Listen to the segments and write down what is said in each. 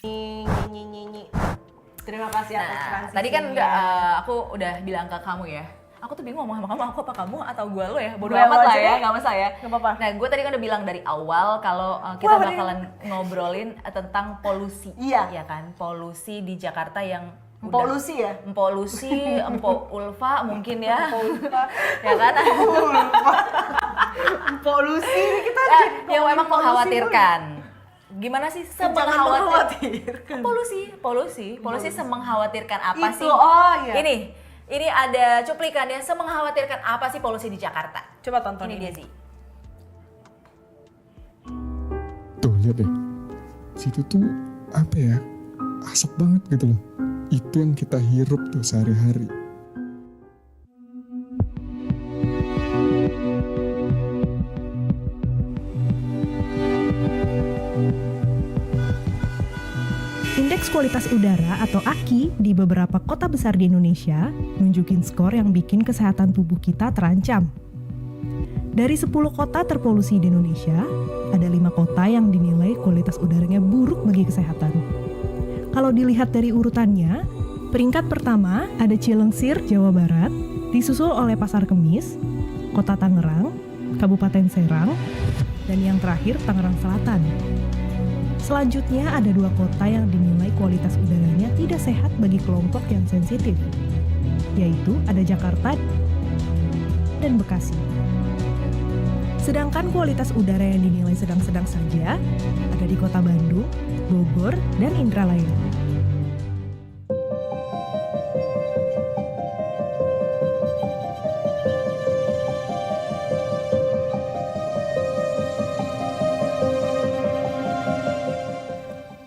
Nyi. Terima kasih atas transisinya. Tadi kan aku udah bilang ke kamu ya. Aku tuh bingung ngomong sama kamu, aku apa kamu atau gua lo ya? Bodo Gue amat lo lah aja ya, deh. nggak masalah ya. Nggak apa-apa. Nah, gue tadi kan udah bilang dari awal kalau kita bakalan ngobrolin tentang polusi. Iya. Ya kan, polusi di Jakarta yang Polusi ya? Polusi, Empok Ulfa mungkin ya. Ya kan? Polusi kita yang memang mengkhawatirkan. Gimana sih mengkhawatirkan? Polusi semengkhawatirkan apa Itu, sih? oh iya. Ini ada cuplikannya, semengkhawatirkan apa sih polusi di Jakarta? Coba tonton Ini dia sih. Tuh lihat deh, situ tuh apa ya, asap banget gitu loh. Itu yang kita hirup tuh sehari-hari. Indeks kualitas udara atau AKI di beberapa kota besar di Indonesia nunjukin skor yang bikin kesehatan tubuh kita terancam. Dari 10 kota terpolusi di Indonesia, ada 5 kota yang dinilai kualitas udaranya buruk bagi kesehatan. Kalau dilihat dari urutannya, peringkat pertama ada Cilengsir, Jawa Barat, disusul oleh Pasar Kemis, Kota Tangerang, Kabupaten Serang, dan yang terakhir Tangerang Selatan. Selanjutnya ada 2 kota yang dinilai kualitas udaranya tidak sehat bagi kelompok yang sensitif, yaitu ada Jakarta dan Bekasi. Sedangkan kualitas udara yang dinilai sedang-sedang saja ada di Kota Bandung, Bogor, dan Indralaya.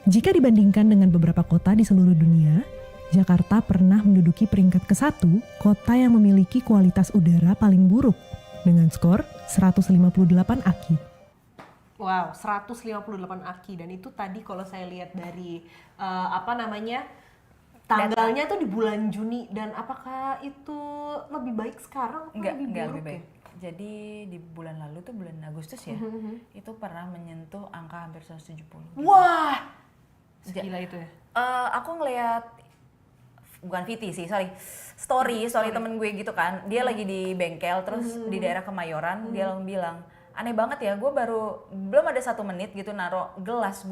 Jika dibandingkan dengan beberapa kota di seluruh dunia, Jakarta pernah menduduki peringkat ke-1 kota yang memiliki kualitas udara paling buruk dengan skor 158 AKI. Wow, 158 AKI, dan itu tadi kalau saya lihat dari tanggalnya tuh di bulan Juni, dan apakah itu lebih baik sekarang? Enggak buruk lebih baik. Ya? Jadi di bulan lalu tuh bulan Agustus ya, itu pernah menyentuh angka hampir 170. Wah, gila itu ya. Aku ngelihat bukan VT sih, story temen gue gitu kan, dia lagi di bengkel terus di daerah Kemayoran, dia langsung bilang, aneh banget ya, gue belum ada 1 menit gitu naro gelas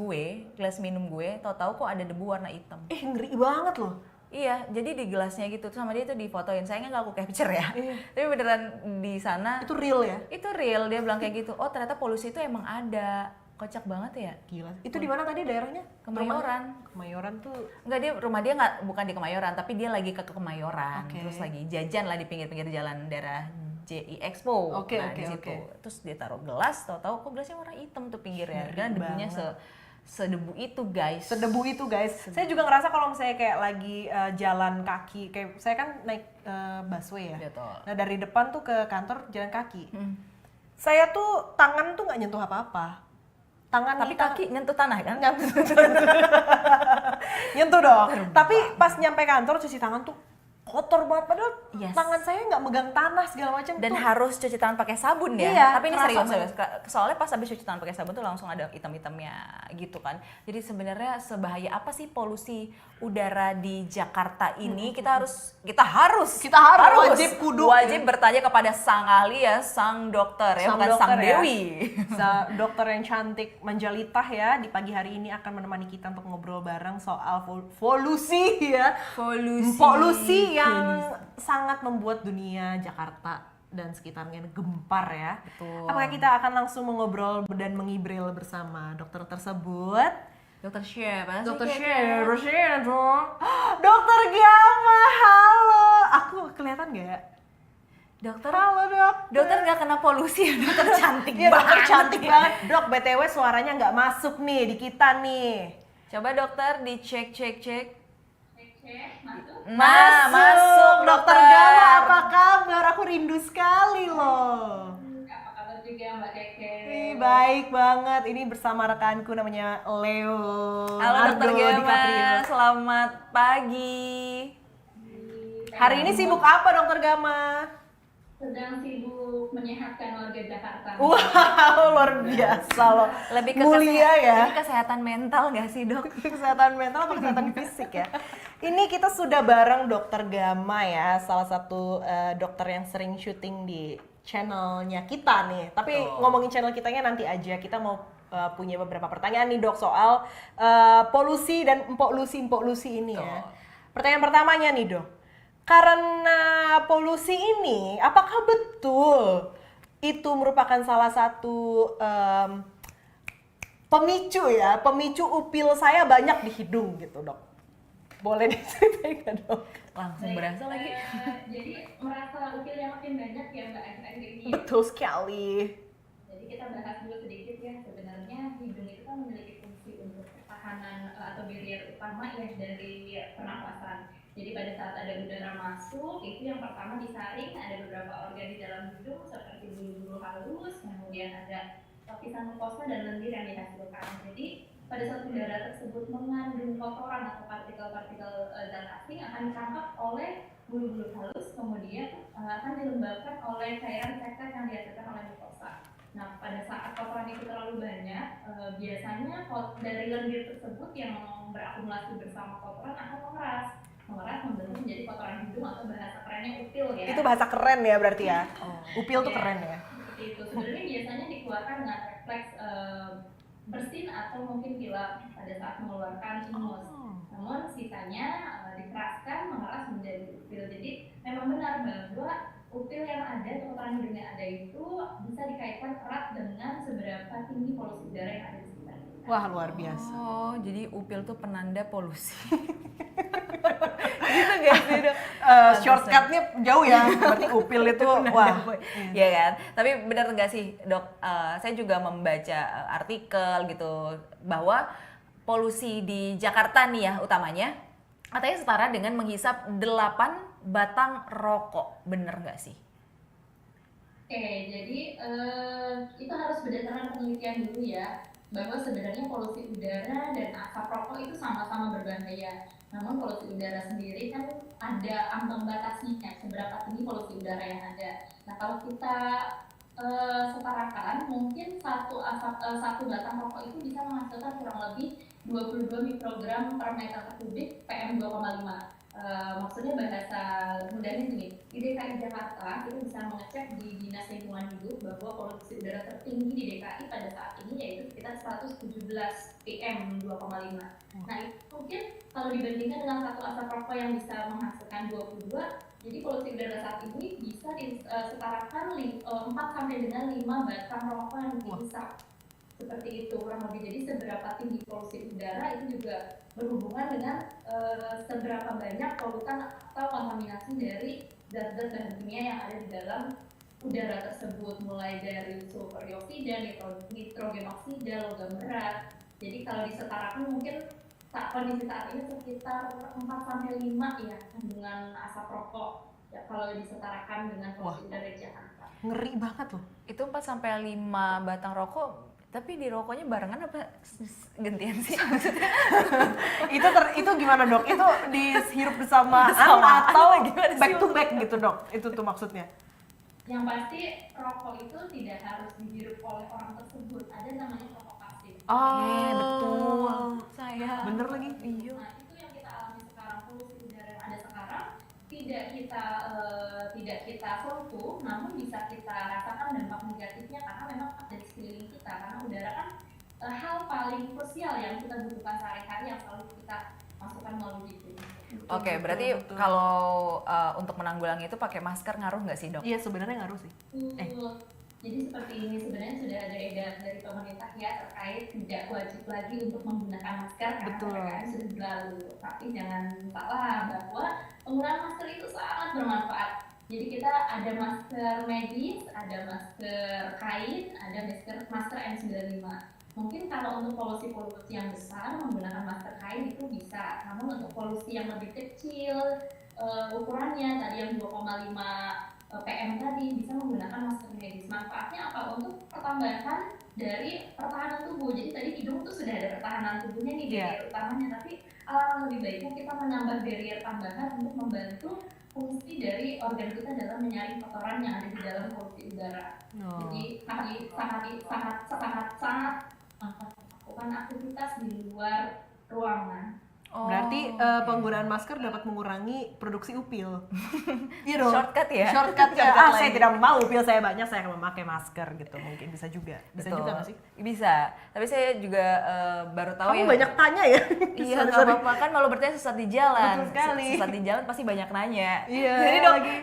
minum gue, tahu-tahu kok ada debu warna hitam. Ngeri banget loh. Iya, jadi di gelasnya gitu, sama dia tuh difotoin, sayangnya nggak aku capture ya, tapi beneran di sana. Itu real ya? Itu real, dia bilang kayak gitu, oh ternyata polusi itu emang ada. Kocak banget ya. Gila. Itu di mana tadi daerahnya? Kemayoran. Kemayoran tuh. Enggak, rumah dia bukan di Kemayoran, tapi dia lagi ke Kemayoran. Terus lagi jajan lah di pinggir-pinggir jalan daerah JI Expo. Di situ. Terus dia taruh gelas, tahu-tahu kok gelasnya warna hitam tuh pinggirnya. Dan debunya sedebu itu, guys. Sedebu itu, guys. Saya juga ngerasa kalau misalnya kayak lagi jalan kaki, kayak saya kan naik busway ya. Betul. Nah, dari depan tuh ke kantor jalan kaki. Saya tuh tangan tuh nggak nyentuh apa-apa. Tapi kaki nyentuh tanah kan? Nyentuh dong. Tapi pas nyampe kantor cuci tangan tuh kotor banget, padahal tangan saya nggak megang tanah segala macam. Dan tuh. harus cuci tangan pakai sabun ya. Iya, tapi ini serius. Soalnya pas habis cuci tangan pakai sabun tuh langsung ada hitam-hitamnya gitu kan. Jadi sebenarnya sebahaya apa sih polusi udara di Jakarta ini? Kita harus wajib bertanya kepada sang ahli ya, sang dokter ya, bukan sang dewi. Dokter yang cantik menjelitah ya, di pagi hari ini akan menemani kita untuk ngobrol bareng soal polusi ya. Polusi yang sangat membuat dunia Jakarta dan sekitarnya gempar ya. Betul. Apakah kita akan langsung mengobrol dan mengibril bersama dokter tersebut? Dokter siapa? Dokter siapa dong? Dokter Gama, halo. Aku kelihatan gak ya? Dokter, halo dok. Dokter nggak kena polusi ya, dokter cantik banget. Dokter cantik banget. Dok, BTW suaranya nggak masuk nih di kita nih. Coba dokter dicek. Masuk. Dokter Gama, apa kabar? Aku rindu sekali loh. Apa kabar juga Mbak Keke? Baik banget. Ini bersama rekanku namanya Leo. Halo Dokter Gama, selamat pagi. Hari ini sibuk apa Dokter Gama? sedang sibuk menyehatkan warga Jakarta. Wow, luar biasa loh. Lebih ke mulia ya. Lebih kesehatan mental nggak sih dok? Kesehatan mental atau kesehatan fisik ya. Ini kita sudah bareng Dokter Gama ya, salah satu dokter yang sering syuting di channelnya kita nih. Tapi ngomongin channel kitanya nanti aja. Kita mau punya beberapa pertanyaan nih dok soal polusi dan empok Lucy ini ya. Pertanyaan pertamanya nih dok, karena polusi ini, apakah betul itu merupakan salah satu pemicu upil saya banyak di hidung gitu dok? Boleh diceritain nggak dok? Langsung berasa lagi. Jadi merasa upilnya makin banyak ya Mbak akhir-akhir ini. Betul sekali. Jadi kita bahas dulu sedikit ya, sebenarnya hidung itu kan memiliki fungsi untuk pertahanan atau barrier utama ya dari pernapasan. Jadi pada saat ada udara masuk, itu yang pertama disaring, ada beberapa organ di dalam hidung seperti bulu-bulu halus, kemudian ada lapisan mukosa dan lendir yang dihasilkan. Jadi pada saat udara tersebut mengandung kotoran atau partikel-partikel zat asing akan ditangkap oleh bulu-bulu halus, kemudian akan dilembabkan oleh cairan sekret yang dihasilkan oleh mukosa. Nah, pada saat kotoran itu terlalu banyak, biasanya dari lendir tersebut yang berakumulasi bersama kotoran akan mengeras membentuk menjadi kotoran hidung atau bahasa kerennya upil ya. Itu bahasa keren ya berarti ya? Upil tuh keren ya? Seperti itu. Sebenarnya biasanya dikeluarkan dengan refleks bersin atau mungkin pilek pada saat mengeluarkan ingus. Namun sisanya dikeraskan mengeras menjadi upil. Jadi memang benar bahwa upil yang ada atau kotoran hidung yang ada itu bisa dikaitkan erat dengan seberapa tinggi polusi udara yang ada di sekitar kita. Wah luar biasa. Oh, jadi upil tuh penanda polusi. Gitu gak sih dok? Shortcutnya jauh ya, berarti upil itu wah. Iya kan? Tapi benar nggak sih dok? Saya juga membaca artikel gitu bahwa polusi di Jakarta nih ya utamanya katanya setara dengan menghisap 8 batang rokok. Bener nggak sih? Oke, jadi itu harus berdasarkan penelitian dulu ya, bahwa sebenarnya polusi udara dan asap rokok itu sama-sama berbahaya. Namun polusi udara sendiri kan ada ambang batasnya, seberapa tinggi polusi udara yang ada. Nah kalau kita setarakan, mungkin satu batang rokok itu bisa menghasilkan kurang lebih 22 mikrogram per meter kubik PM 2,5. Maksudnya bahasa mudahnya gini, di DKI Jakarta kita bisa mengecek di Dinas Lingkungan Hidup bahwa polusi udara tertinggi di DKI pada saat ini yaitu sekitar 117 PM 2,5. Nah itu mungkin kalau dibandingkan dengan satu asap rokok yang bisa menghasilkan 22, jadi polusi udara saat ini bisa disetarakan 4 sampai dengan 5 batang rokok yang dihisap. Seperti itu kurang lebih. Jadi seberapa tinggi polusi udara itu juga berhubungan dengan seberapa banyak polutan atau kontaminasi dari zat-zat bahan kimia yang ada di dalam udara tersebut, mulai dari sulfur dioksida, nitrogen oksida, logam berat. Jadi kalau disetarakan mungkin kondisi saat ini sekitar 4 sampai 5 ya kandungan asap rokok ya kalau disetarakan dengan polusi udara di Jakarta. Ngeri banget loh. Itu 4 sampai 5 batang rokok. Tapi di rokoknya barengan apa gantian sih? itu gimana dok? Itu dihirup bersama atau back to back gitu dok? Itu tuh maksudnya? Yang pasti rokok itu tidak harus dihirup oleh orang tersebut. Ada namanya rokok pasif. Betul. Saya. Bener lagi. Iya. Nah itu yang kita alami sekarang, polusi udara yang ada sekarang tidak kita sentuh, namun bisa kita rasakan dampak negatifnya karena memang ada di sekeliling kita. Karena udara kan hal paling krusial yang kita butuhkan sehari-hari yang selalu kita masukkan melalui hidung. Oke, berarti betul. kalau untuk menanggulangi itu pakai masker ngaruh nggak sih dok? Iya sebenarnya ngaruh sih. Jadi seperti ini sebenarnya sudah ada edaran dari pemerintah ya terkait tidak wajib lagi untuk menggunakan masker karena PPKM sudah berlalu. Tapi jangan salah bahwa penggunaan masker itu sangat bermanfaat. Jadi kita ada masker medis, ada masker kain, ada masker N95. Mungkin kalau untuk polusi yang besar menggunakan masker kain itu bisa. Namun untuk polusi yang lebih kecil ukurannya tadi yang 2,5 PM tadi bisa menggunakan masker medis. Manfaatnya apa? Untuk pertambahan dari pertahanan tubuh. Jadi tadi hidung tuh sudah ada pertahanan tubuhnya nih barrier utamanya, tapi alangkah lebih baiknya kita menambah barrier tambahan untuk membantu fungsi dari organ kita adalah menyaring kotoran yang ada di dalam polusi udara. Jadi sangat melakukan aktivitas di luar ruangan. Berarti penggunaan masker dapat mengurangi produksi upil. Iya dong. Shortcut ya? Shortcut ya. Shortcut Saya lagi. tidak mau upil saya banyak, saya akan memakai masker gitu. Mungkin bisa juga. Bisa Betul. juga nggak sih? Bisa. Tapi saya juga baru tahu Kamu ya. banyak tanya ya? Iya, Sorry, nggak sorry. apa-apa kan kalau bertanya sesat di jalan. Betul sekali. Sesat di jalan pasti banyak nanya. Iya, Jadi dok, lagi.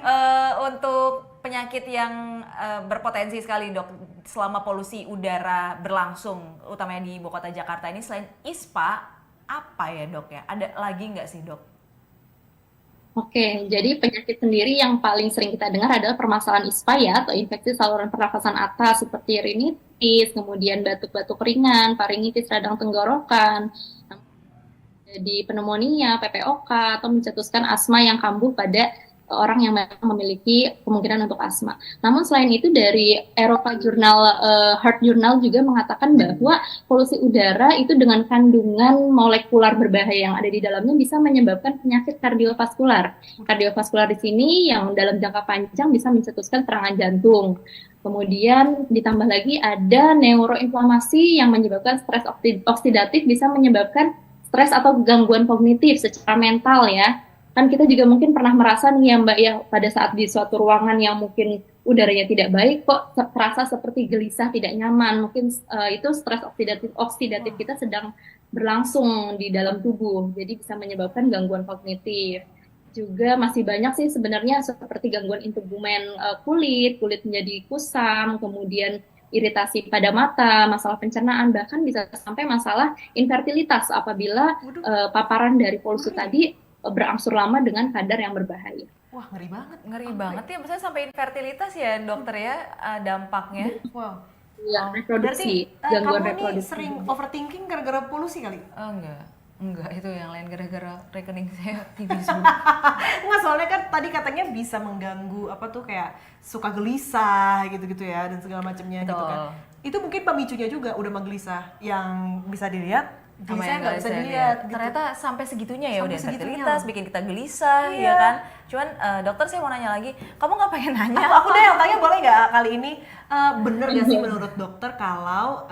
untuk penyakit yang berpotensi sekali dok, selama polusi udara berlangsung, utamanya di ibu kota Jakarta ini, selain ISPA, apa ya dok ya? Ada lagi nggak sih dok? Oke, jadi penyakit sendiri yang paling sering kita dengar adalah permasalahan ISPA ya, atau infeksi saluran pernafasan atas seperti rinitis, kemudian batuk-batuk ringan, faringitis radang tenggorokan, jadi pneumonia, PPOK, atau mencetuskan asma yang kambuh pada orang yang memang memiliki kemungkinan untuk asma. Namun selain itu dari Eropa Heart Journal juga mengatakan bahwa polusi udara itu dengan kandungan molekular berbahaya yang ada di dalamnya bisa menyebabkan penyakit kardiovaskular. Kardiovaskular di sini yang dalam jangka panjang bisa mencetuskan serangan jantung. Kemudian ditambah lagi ada neuroinflamasi yang menyebabkan stres oksidatif, bisa menyebabkan stres atau gangguan kognitif secara mental ya. Kan kita juga mungkin pernah merasa nih ya Mbak ya, pada saat di suatu ruangan yang mungkin udaranya tidak baik kok terasa seperti gelisah, tidak nyaman. Mungkin itu stres oksidatif kita sedang berlangsung di dalam tubuh, jadi bisa menyebabkan gangguan kognitif. Juga masih banyak sih sebenarnya seperti gangguan integumen kulit menjadi kusam, kemudian iritasi pada mata, masalah pencernaan, bahkan bisa sampai masalah infertilitas apabila paparan dari polusi tadi berangsur lama dengan kadar yang berbahaya. Wah, ngeri banget. Ngeri banget ya, maksudnya sampai infertilitas ya dokter ya dampaknya. Wow. Ya, reproduksi, Berarti gangguan kamu nih reproduksi. sering overthinking gara-gara polusi kali? Oh, enggak itu yang lain gara-gara rekening saya tipis dulu. Enggak, soalnya kan tadi katanya bisa mengganggu apa tuh kayak suka gelisah gitu-gitu ya dan segala macamnya gitu kan. Itu mungkin pemicunya juga udah menggelisah yang bisa dilihat. Jadi saya nggak bisa dilihat. Gitu. Ternyata sampai segitunya ya, Sampai udah segitunya infertilitas, loh. bikin kita gelisah, Iya. ya kan? Cuman dokter saya mau nanya lagi, kamu nggak pengen nanya? Aku deh yang tanya boleh nggak kali ini bener nggak sih menurut dokter kalau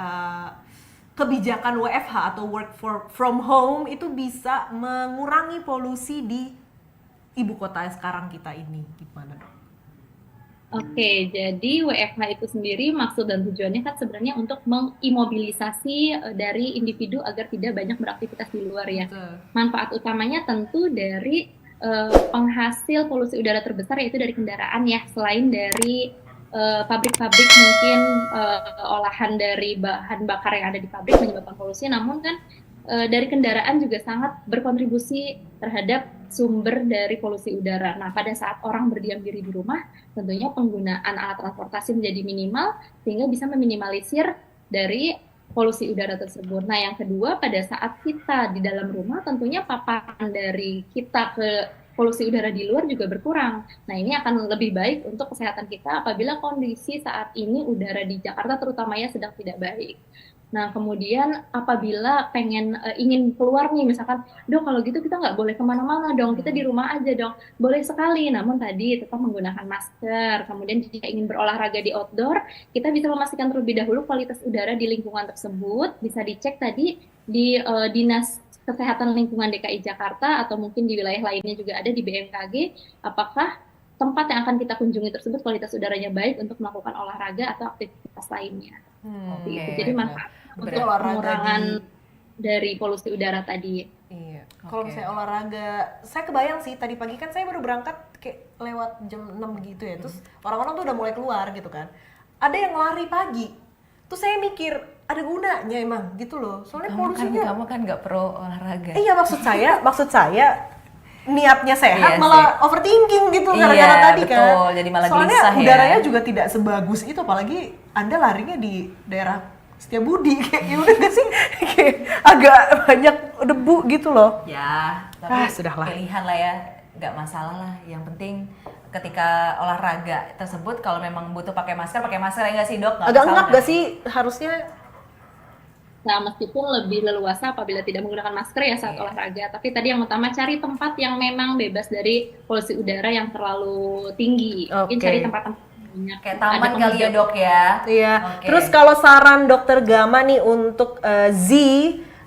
kebijakan WFH atau from home itu bisa mengurangi polusi di ibu kota sekarang kita ini, gimana dok? Oke, jadi WFH itu sendiri maksud dan tujuannya kan sebenarnya untuk mengimobilisasi dari individu agar tidak banyak beraktivitas di luar ya. Betul. Manfaat utamanya tentu dari penghasil polusi udara terbesar yaitu dari kendaraan ya, selain dari pabrik-pabrik mungkin olahan dari bahan bakar yang ada di pabrik menyebabkan polusi, namun kan dari kendaraan juga sangat berkontribusi terhadap sumber dari polusi udara. Nah, pada saat orang berdiam diri di rumah, tentunya penggunaan alat transportasi menjadi minimal sehingga bisa meminimalisir dari polusi udara tersebut. Nah, yang kedua, pada saat kita di dalam rumah, tentunya paparan dari kita ke polusi udara di luar juga berkurang. Nah, ini akan lebih baik untuk kesehatan kita apabila kondisi saat ini udara di Jakarta terutamanya sedang tidak baik. Nah, kemudian apabila ingin keluar nih, misalkan, dok kalau gitu kita nggak boleh kemana-mana dong, kita di rumah aja dong. Boleh sekali, namun tadi tetap menggunakan masker. Kemudian jika ingin berolahraga di outdoor, kita bisa memastikan terlebih dahulu kualitas udara di lingkungan tersebut. Bisa dicek tadi di Dinas Kesehatan Lingkungan DKI Jakarta atau mungkin di wilayah lainnya juga ada di BMKG, apakah tempat yang akan kita kunjungi tersebut kualitas udaranya baik untuk melakukan olahraga atau aktivitas lainnya. Oke. Jadi manfaat untuk olahraga pengurangan dari polusi udara tadi. Iya. Kalau Oke. misalnya olahraga, saya kebayang sih tadi pagi kan saya baru berangkat kayak lewat jam 6 gitu ya. Terus orang-orang tuh udah mulai keluar gitu kan. Ada yang lari pagi. Terus saya mikir, ada gunanya emang gitu loh. Soalnya polusinya. Kamu kan nggak pro olahraga. Iya, maksud saya niatnya sehat Iya malah overthinking gitu Iya, gara-gara tadi kan. betul. Jadi malah soalnya gelisah ya. udaranya juga tidak sebagus itu, apalagi Anda larinya di daerah Setiabudi kayak gimana gak sih? Kayak agak banyak debu gitu loh. Ya, tapi sudahlah. pilihan lah ya, nggak masalah lah. Yang penting ketika olahraga tersebut kalau memang butuh pakai masker ya nggak sih dok? Nggak Agak masalah ngap kan? gak sih harusnya? Nah, meskipun lebih leluasa apabila tidak menggunakan masker ya saat olahraga. Tapi tadi yang utama cari tempat yang memang bebas dari polusi udara yang terlalu tinggi. Mungkin Oke. cari tempat-tempat banyak. Kayak Ada taman kali ya penghijau. dok ya. Iya. Oke. Terus kalau saran dokter Gama nih untuk Z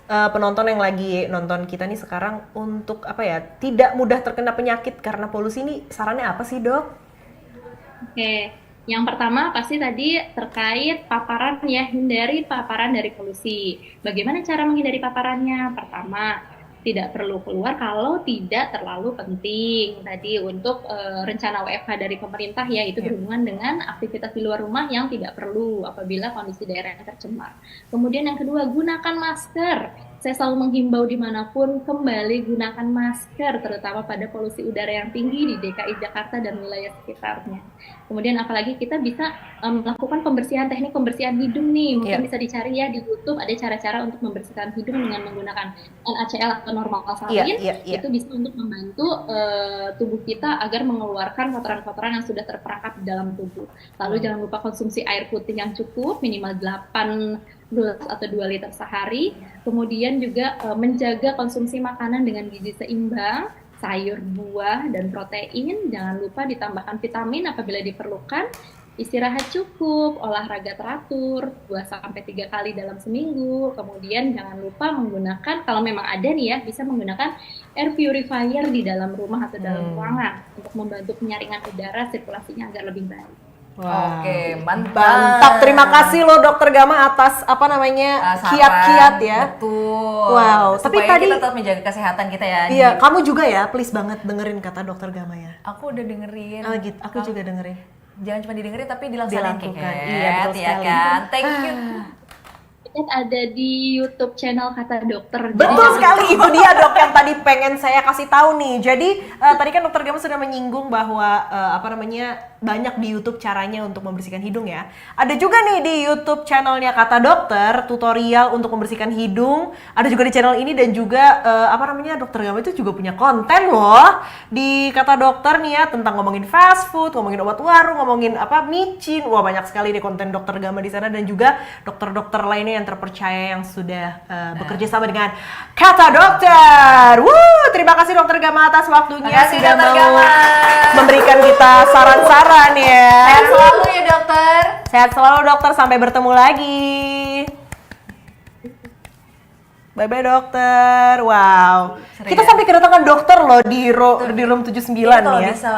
penonton yang lagi nonton kita nih sekarang untuk apa ya tidak mudah terkena penyakit karena polusi ini sarannya apa sih dok? Oke, yang pertama pasti tadi terkait paparan ya, hindari paparan dari polusi. Bagaimana cara menghindari paparannya? Pertama, tidak perlu keluar kalau tidak terlalu penting. Tadi untuk rencana WFH dari pemerintah ya, itu berhubungan dengan aktivitas di luar rumah yang tidak perlu apabila kondisi daerah tercemar. Kemudian yang kedua, gunakan masker. Saya selalu menghimbau dimanapun kembali gunakan masker, terutama pada polusi udara yang tinggi di DKI Jakarta dan wilayah sekitarnya. Kemudian apalagi kita bisa melakukan teknik pembersihan hidung nih, mungkin bisa dicari ya di YouTube, ada cara-cara untuk membersihkan hidung dengan menggunakan NaCl atau normal salin. Itu bisa untuk membantu tubuh kita agar mengeluarkan kotoran-kotoran yang sudah terperangkap di dalam tubuh. Lalu jangan lupa konsumsi air putih yang cukup, minimal 8 gelas atau 2 liter sehari. Kemudian juga menjaga konsumsi makanan dengan gizi seimbang, sayur, buah, dan protein. Jangan lupa ditambahkan vitamin apabila diperlukan. Istirahat cukup, olahraga teratur, 2-3 kali dalam seminggu. Kemudian jangan lupa menggunakan, kalau memang ada nih ya, bisa menggunakan air purifier di dalam rumah atau dalam ruangan untuk membantu penyaringan udara, sirkulasinya agar lebih baik. Wah. Oke, mantap. Mantap, terima kasih loh dokter Gama atas apa namanya Saran, kiat-kiat ya. Betul. Wow, Supaya tapi tadi kita tetap menjaga kesehatan kita ya. iya, kamu juga ya, please banget dengerin kata dokter Gama ya. Aku udah dengerin. Ah gitu, aku juga dengerin. Jangan cuma didengerin tapi dilaksanain Dilakukan. Keket, Iya, betul ya sekali. kan. Thank you. Ada di YouTube channel Kata Dokter. Betul sekali, itu dia dok yang tadi pengen saya kasih tahu nih. Jadi tadi kan dokter Gama sudah menyinggung bahwa apa namanya banyak di YouTube caranya untuk membersihkan hidung ya. Ada juga nih di YouTube channelnya Kata Dokter tutorial untuk membersihkan hidung. Ada juga di channel ini dan juga apa namanya dokter Gama itu juga punya konten loh di Kata Dokter nih ya tentang ngomongin fast food, ngomongin obat warung, ngomongin apa micin. Wah banyak sekali nih konten dokter Gama di sana dan juga dokter-dokter lainnya yang terpercaya yang sudah bekerja sama dengan Kata Dokter. Terima kasih dokter Gama atas waktunya Makasih, sudah Dokter mau Gama. memberikan kita saran-saran ya. Sehat selalu ya dokter. Sehat selalu dokter, sampai bertemu lagi. Bye-bye dokter. Wow. Sering Kita ya? sampai kedatangan dokter loh di room 79 Ini kalau ya. bisa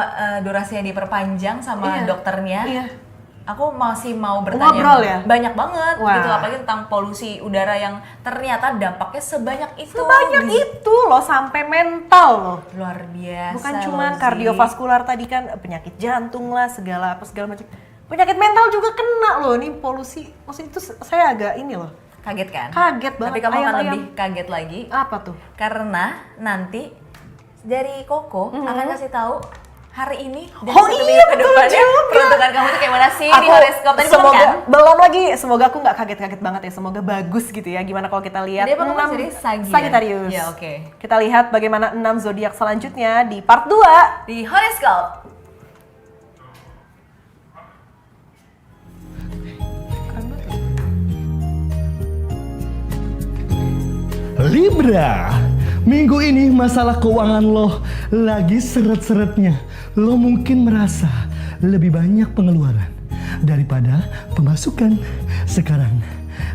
durasinya diperpanjang sama Iya. dokternya. Iya. Aku masih mau bertanya Ngobrol ya? banyak banget Wah. gitu, apalagi tentang polusi udara yang ternyata dampaknya sebanyak itu. Sebanyak itu loh, sampai mental loh. Luar biasa. Bukan loh, cuma Zi. kardiovaskular tadi kan, penyakit jantung lah, segala macam. Penyakit mental juga kena loh, nih polusi. Maksudnya itu saya agak ini loh, Kaget kan? kaget banget. Tapi kamu akan Ayam-ayam. lebih kaget lagi Apa tuh? karena nanti dari Koko akan kasih tahu hari ini dan Oh satu iya, minggu ke betul depannya juga. peruntukan kamu tuh kayak mana sih di horoscope tadi belum semoga kan? belum lagi, semoga aku nggak kaget-kaget banget ya, semoga bagus gitu ya. Gimana kalau kita lihat Dia apa kamu sendiri Sagi ya? Sagittarius. Ya, oke. Kita lihat bagaimana 6 zodiak selanjutnya di part 2. Di horoscope. Libra, minggu ini masalah keuangan lo lagi seret-seretnya. Lo mungkin merasa lebih banyak pengeluaran daripada pemasukan. Sekarang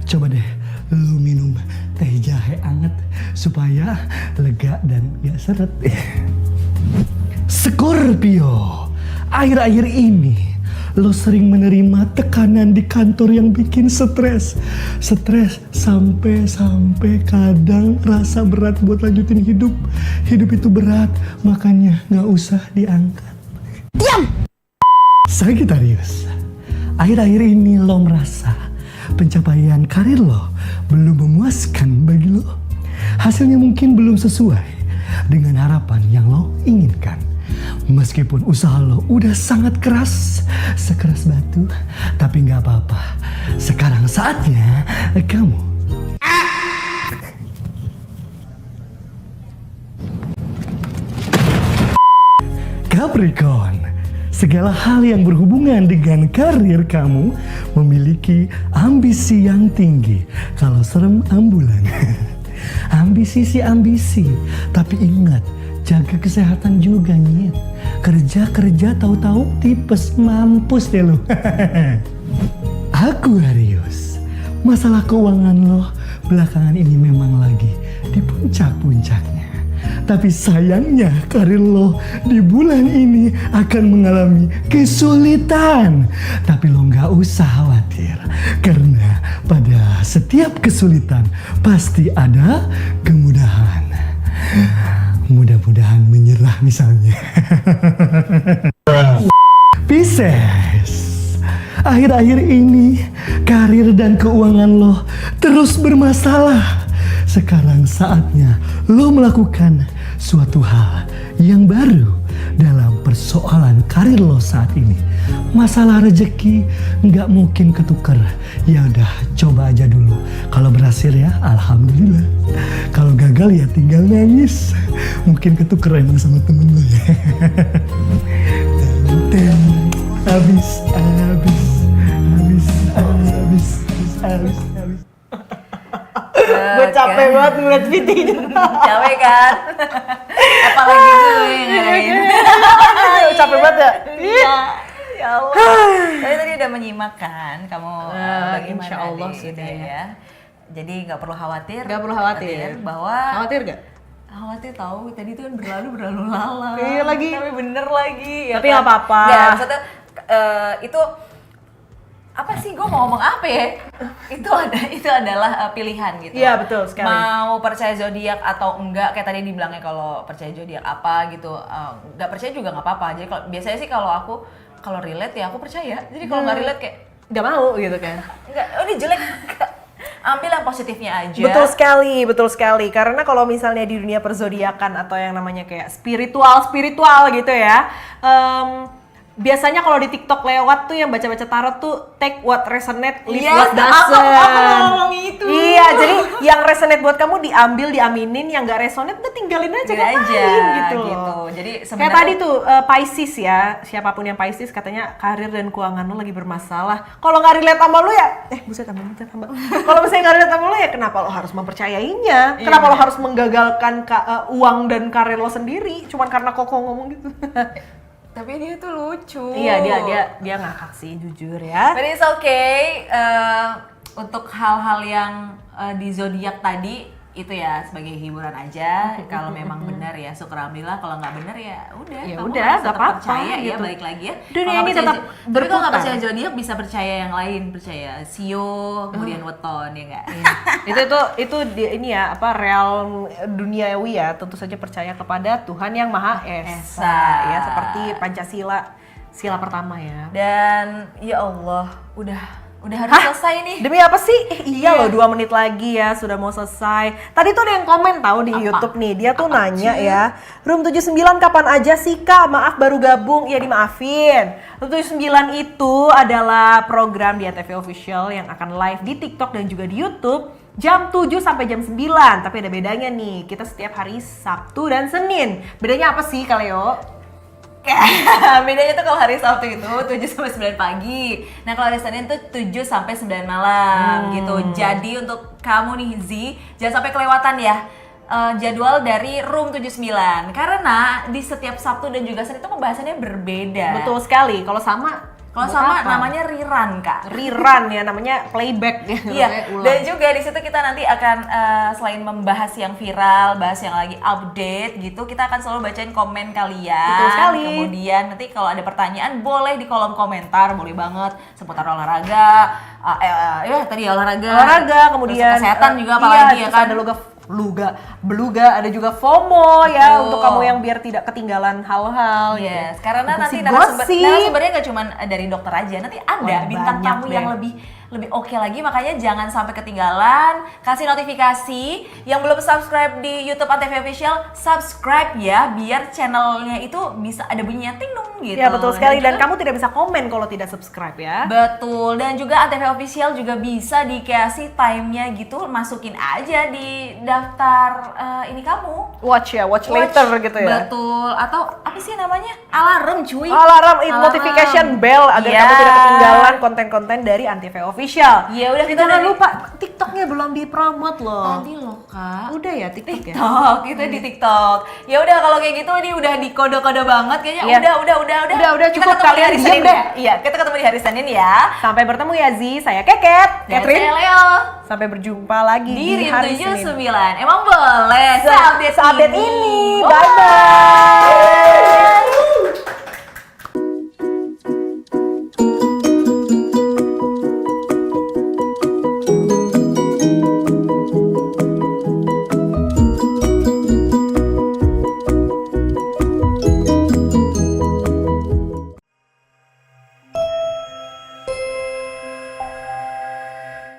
coba deh lo minum teh jahe anget supaya lega dan gak seret. Scorpio, akhir-akhir ini lo sering menerima tekanan di kantor yang bikin stres. Stres sampai kadang rasa berat buat lanjutin hidup. Hidup itu berat, makanya gak usah diangkat. Diam! Sagittarius, akhir-akhir ini lo merasa pencapaian karir lo belum memuaskan bagi lo. Hasilnya mungkin belum sesuai dengan harapan yang lo inginkan. Meskipun usaha lo udah sangat keras, sekeras batu, tapi nggak apa-apa. Sekarang saatnya kamu Capricorn. segala hal yang berhubungan dengan karir kamu memiliki ambisi yang tinggi. Kalau serem ambulan. Ambisi sih ambisi, tapi ingat, jaga kesehatan juga Nyet. Kerja tahu-tahu tipes, mampus deh lo. Aquarius, masalah keuangan lo belakangan ini memang lagi di puncak-puncaknya. Tapi sayangnya karir lo di bulan ini akan mengalami kesulitan. Tapi lo nggak usah khawatir, karena pada setiap kesulitan pasti ada kemudahan. Mudah-mudahan menyerah misalnya. Pisces, akhir-akhir ini karir dan keuangan lo terus bermasalah. Sekarang saatnya lo melakukan suatu hal yang baru dalam persoalan karir lo saat ini. Masalah rezeki nggak mungkin ketuker. Ya udah, coba aja dulu. Kalau berhasil ya alhamdulillah. Kalau gagal ya tinggal nangis. Mungkin ketuker emang sama temen lo ya. Habis. Gue capek banget ngeliat Viti. Capek kan? Apalagi gue yang ngarahin. Capek banget ya? Iya. Ya Allah. Tapi tadi udah menyimak kan kamu bagaimana insya Allah di sudah ini ya. Jadi nggak perlu khawatir. Gak perlu khawatir. Bahwa Khawatir gak? khawatir tahu tadi itu kan berlalu lalang. Iya lagi. Tapi bener lagi. Ya Tapi kan? nggak apa-apa. Nggak, maksudnya itu apa sih, gue mau ngomong apa ya? itu adalah pilihan gitu. Iya, betul sekali. Mau percaya zodiak atau enggak, kayak tadi dibilangnya kalau percaya zodiak apa gitu, nggak percaya juga nggak apa-apa. Jadi biasanya sih kalau aku kalau relate ya aku percaya. Jadi kalau nggak relate kayak Gak mau gitu kan? enggak, oh ini jelek. Ambil yang positifnya aja. Betul sekali. Karena kalau misalnya di dunia perzodiakan atau yang namanya kayak spiritual gitu ya, biasanya kalau di TikTok lewat tuh yang baca-baca tarot tuh take what resonate, leave Yes, what doesn't. aku ngomong itu. Iya, jadi yang resonate buat kamu diambil, diaminin, yang gak resonate udah tinggalin aja, Tinggalin ngapain aja, gitu. gitu. Jadi Kayak sebenarnya tadi tuh Pisces ya, siapapun yang Pisces katanya karir dan keuangan lo lagi bermasalah. Kalau nggak relate sama lo ya, buset tambah. Kalau misalnya nggak relate sama lo ya, kenapa lo harus mempercayainya? Iya, Kenapa lo bener. harus menggagalkan uang dan karir lo sendiri? Cuman karena Koko ngomong gitu. tapi dia tuh lucu. Iya, dia ngakak sih, jujur ya. But it's okay. Untuk hal-hal yang di zodiak tadi itu ya sebagai hiburan aja. Kalau memang benar ya syukur alhamdulillah, kalau nggak benar ya udah. Ya kamu udah, harus nggak tetap apa-apa, percaya ya, gitu. balik lagi ya. Dunia Kalau ini percaya tetap tapi kalau nggak berputar. percaya zodiak bisa percaya yang lain, percaya sio, kemudian weton ya nggak. itu ini ya apa realm duniawi ya, tentu saja percaya kepada Tuhan yang Maha Esa ya, seperti Pancasila, sila pertama ya. Dan ya Allah, udah harus selesai nih. Demi apa sih? Iya loh, 2 menit lagi ya sudah mau selesai. Tadi tuh ada yang komen tahu di YouTube nih, dia tuh nanya ya, Room 79 kapan aja sih Kak? Maaf baru gabung. Ya dimaafin. Room 79 itu adalah program di ANTV Official yang akan live di TikTok dan juga di YouTube jam 7 sampai jam 9. Tapi ada bedanya nih, kita setiap hari Sabtu dan Senin. Bedanya apa sih Kak Leo? Bedanya tuh kalau hari Sabtu itu 7 sampai 9 pagi. Nah, kalau hari Senin tuh 7 sampai 9 malam gitu. Jadi untuk kamu nih Zi, jangan sampai kelewatan ya jadwal dari Room 79. Karena di setiap Sabtu dan juga Senin itu pembahasannya berbeda. Betul sekali. Kalau sama Kalau buat sama apa? namanya rerun, Kak. Rerun ya, namanya playback ya. Iya, namanya ulang. dan juga di situ kita nanti akan selain membahas yang viral, bahas yang lagi update gitu, kita akan selalu bacain komen kalian. Betul sekali. Kemudian nanti kalau ada pertanyaan boleh di kolom komentar, boleh banget seputar olahraga, tadi olahraga, kemudian terus kesehatan juga iya, apalagi ya terus kan. ada beluga, ada juga FOMO ya, Betul. untuk kamu yang biar tidak ketinggalan hal-hal Yes, gitu. karena nanti Gosip-gosip. narasumbernya nggak cuma dari dokter aja, nanti ada Wah, bintang banyak tamu deh. yang lebih oke lagi, makanya jangan sampai ketinggalan. Kasih notifikasi, yang belum subscribe di YouTube ANTV Official, subscribe ya, biar channelnya itu bisa ada bunyinya ting dong gitu. Ya betul sekali, dan juga- kamu tidak bisa komen kalau tidak subscribe ya. Betul, dan juga ANTV Official juga bisa dikasih time-nya gitu, masukin aja di daftar ini kamu. Watch later gitu ya. Betul, atau apa sih namanya? Alarm cuy. Alarm, notification bell agar Iya. kamu tidak ketinggalan konten-konten dari Antv Official. Iya, udah kita Jangan dari- lupa TikToknya belum dipromot loh. Tadi loh Kak. Udah ya TikTok ya? TikTok, kita di TikTok. Ya udah kalau kayak gitu ini udah di kode-kode banget kayaknya. Iya. Udah, Kita cukup ketemu di kalian hari diem Senin deh. ya. Iya, kita ketemu di hari Senin ya. Sampai bertemu ya Zi, saya Keket, Dan Catherine. saya Leo. Sampai berjumpa lagi Di di hari Rim Senin. 79. Emang boleh? Seupdate ini. Bye. Bye-bye.